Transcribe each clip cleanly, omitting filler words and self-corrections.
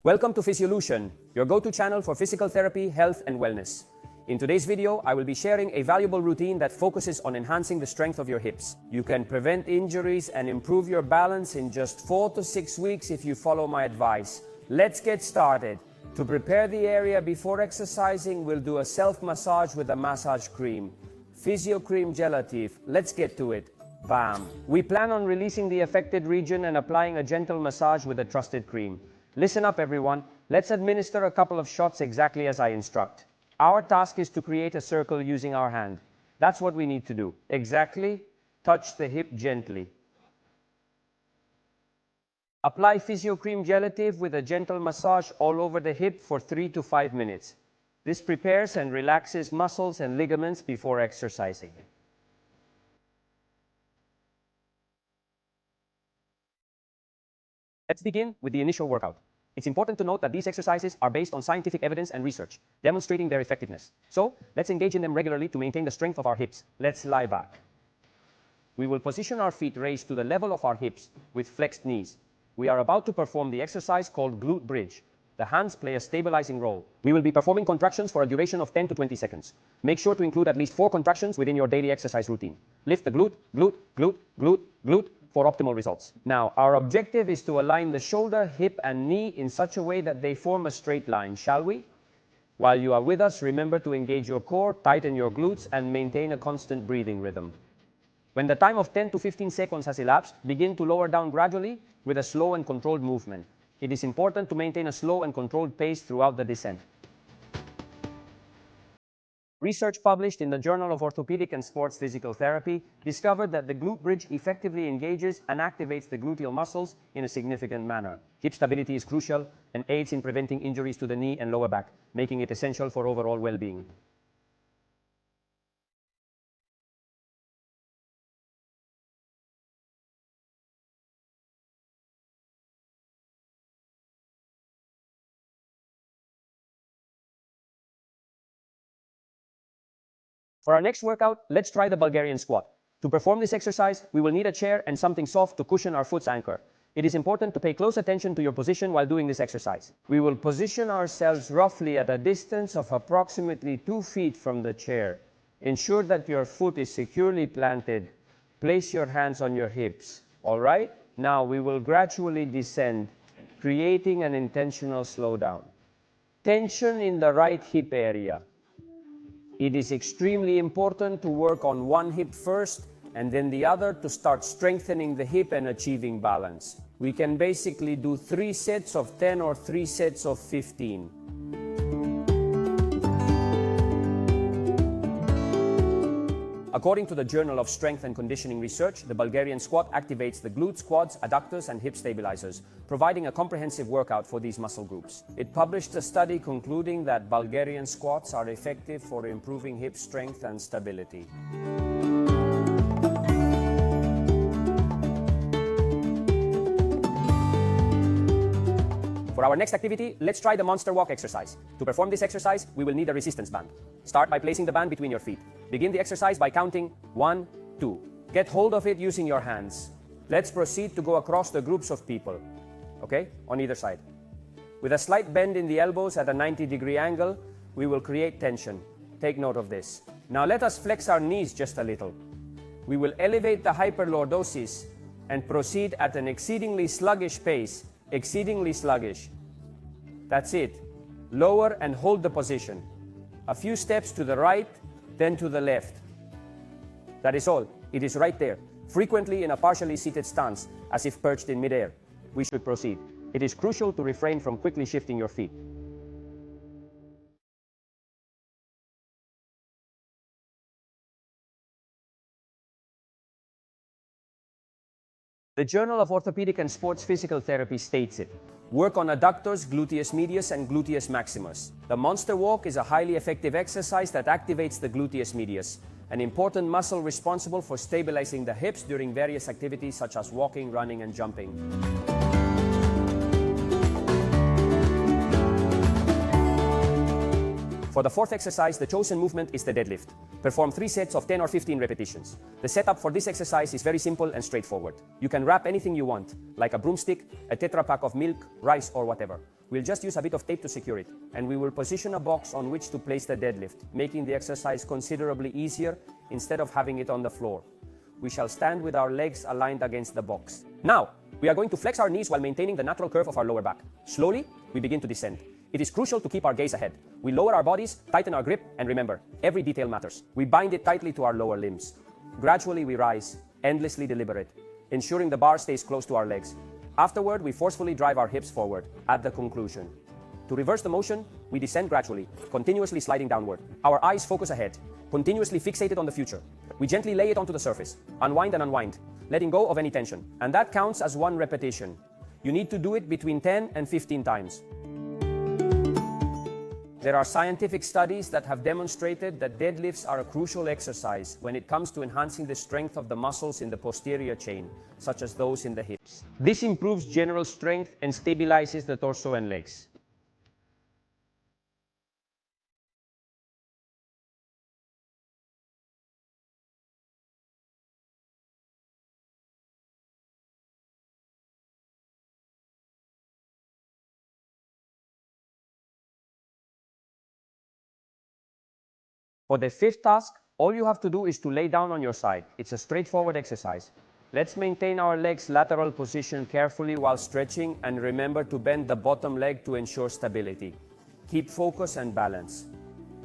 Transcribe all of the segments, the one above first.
Welcome to Fisiolution, your go-to channel for physical therapy, health, and wellness. In today's video, I will be sharing a valuable routine that focuses on enhancing the strength of your hips. You can prevent injuries and improve your balance in just 4 to 6 weeks if you follow my advice. Let's get started. To prepare the area before exercising, we'll do a self-massage with a massage cream. Physio Cream Gelative. Let's get to it. Bam! We plan on releasing the affected region and applying a gentle massage with a trusted cream. Listen up, everyone. Let's administer a couple of shots exactly as I instruct. Our task is to create a circle using our hand. That's what we need to do. Exactly. Touch the hip gently. Apply Physio Cream Gelative with a gentle massage all over the hip for 3 to 5 minutes. This prepares and relaxes muscles and ligaments before exercising. Let's begin with the initial workout. It's important to note that these exercises are based on scientific evidence and research, demonstrating their effectiveness. So, let's engage in them regularly to maintain the strength of our hips. Let's lie back. We will position our feet raised to the level of our hips with flexed knees. We are about to perform the exercise called glute bridge. The hands play a stabilizing role. We will be performing contractions for a duration of 10 to 20 seconds. Make sure to include at least 4 contractions within your daily exercise routine. Lift the glute, glute, glute, glute, glute, for optimal results. Now, our objective is to align the shoulder, hip, and knee in such a way that they form a straight line, shall we? While you are with us, remember to engage your core, tighten your glutes, and maintain a constant breathing rhythm. When the time of 10 to 15 seconds has elapsed, begin to lower down gradually with a slow and controlled movement. It is important to maintain a slow and controlled pace throughout the descent. Research published in the Journal of Orthopedic and Sports Physical Therapy discovered that the glute bridge effectively engages and activates the gluteal muscles in a significant manner. Hip stability is crucial and aids in preventing injuries to the knee and lower back, making it essential for overall well-being. For our next workout, let's try the Bulgarian squat. To perform this exercise, we will need a chair and something soft to cushion our foot's anchor. It is important to pay close attention to your position while doing this exercise. We will position ourselves roughly at a distance of approximately 2 feet from the chair. Ensure that your foot is securely planted. Place your hands on your hips. All right? Now we will gradually descend, creating an intentional slowdown. Tension in the right hip area. It is extremely important to work on one hip first and then the other to start strengthening the hip and achieving balance. We can basically do 3 sets of 10 or 3 sets of 15. According to the Journal of Strength and Conditioning Research, the Bulgarian squat activates the glutes, quads, adductors, and hip stabilizers, providing a comprehensive workout for these muscle groups. It published a study concluding that Bulgarian squats are effective for improving hip strength and stability. For our next activity, let's try the monster walk exercise. To perform this exercise, we will need a resistance band. Start by placing the band between your feet. Begin the exercise by counting 1, 2. Get hold of it using your hands. Let's proceed to go across the groups of people, okay, on either side. With a slight bend in the elbows at a 90-degree angle, we will create tension. Take note of this. Now let us flex our knees just a little. We will elevate the hyperlordosis and proceed at an exceedingly sluggish pace. Exceedingly sluggish. That's it. Lower and hold the position. A few steps to the right, then to the left. That is all. It is right there, frequently in a partially seated stance, as if perched in midair. We should proceed. It is crucial to refrain from quickly shifting your feet. The Journal of Orthopedic and Sports Physical Therapy states it. Work on adductors, gluteus medius, and gluteus maximus. The monster walk is a highly effective exercise that activates the gluteus medius, an important muscle responsible for stabilizing the hips during various activities such as walking, running, and jumping. For the fourth exercise, the chosen movement is the deadlift. Perform 3 sets of 10 or 15 repetitions. The setup for this exercise is very simple and straightforward. You can wrap anything you want, like a broomstick, a Tetra Pak of milk, rice, or whatever. We'll just use a bit of tape to secure it, and we will position a box on which to place the deadlift, making the exercise considerably easier instead of having it on the floor. We shall stand with our legs aligned against the box. Now, we are going to flex our knees while maintaining the natural curve of our lower back. Slowly, we begin to descend. It is crucial to keep our gaze ahead. We lower our bodies, tighten our grip, and remember, every detail matters. We bind it tightly to our lower limbs. Gradually, we rise, endlessly deliberate, ensuring the bar stays close to our legs. Afterward, we forcefully drive our hips forward at the conclusion. To reverse the motion, we descend gradually, continuously sliding downward. Our eyes focus ahead, continuously fixated on the future. We gently lay it onto the surface, unwind and unwind, letting go of any tension. And that counts as one repetition. You need to do it between 10 and 15 times. There are scientific studies that have demonstrated that deadlifts are a crucial exercise when it comes to enhancing the strength of the muscles in the posterior chain, such as those in the hips. This improves general strength and stabilizes the torso and legs. For the fifth task, all you have to do is to lay down on your side. It's a straightforward exercise. Let's maintain our legs lateral position carefully while stretching, and remember to bend the bottom leg to ensure stability. Keep focus and balance.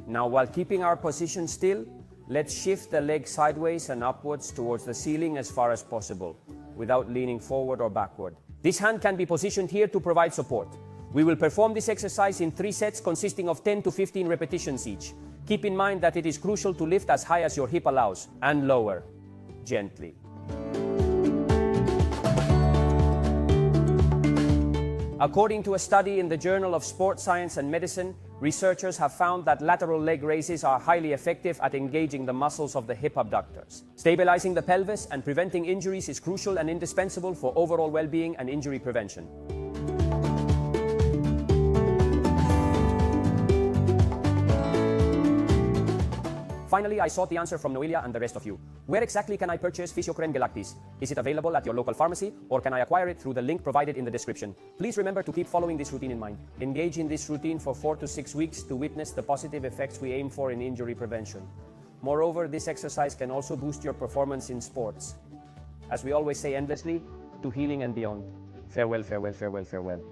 Now, while keeping our position still, let's shift the leg sideways and upwards towards the ceiling as far as possible, without leaning forward or backward. This hand can be positioned here to provide support. We will perform this exercise in 3 sets consisting of 10 to 15 repetitions each. Keep in mind that it is crucial to lift as high as your hip allows, and lower, gently. According to a study in the Journal of Sport Science and Medicine, researchers have found that lateral leg raises are highly effective at engaging the muscles of the hip abductors. Stabilizing the pelvis and preventing injuries is crucial and indispensable for overall well-being and injury prevention. Finally, I sought the answer from Noelia and the rest of you. Where exactly can I purchase Fisiocrem Galactis? Is it available at your local pharmacy, or can I acquire it through the link provided in the description? Please remember to keep following this routine in mind. Engage in this routine for 4 to 6 weeks to witness the positive effects we aim for in injury prevention. Moreover, this exercise can also boost your performance in sports. As we always say endlessly, to healing and beyond. Farewell, farewell, farewell, farewell.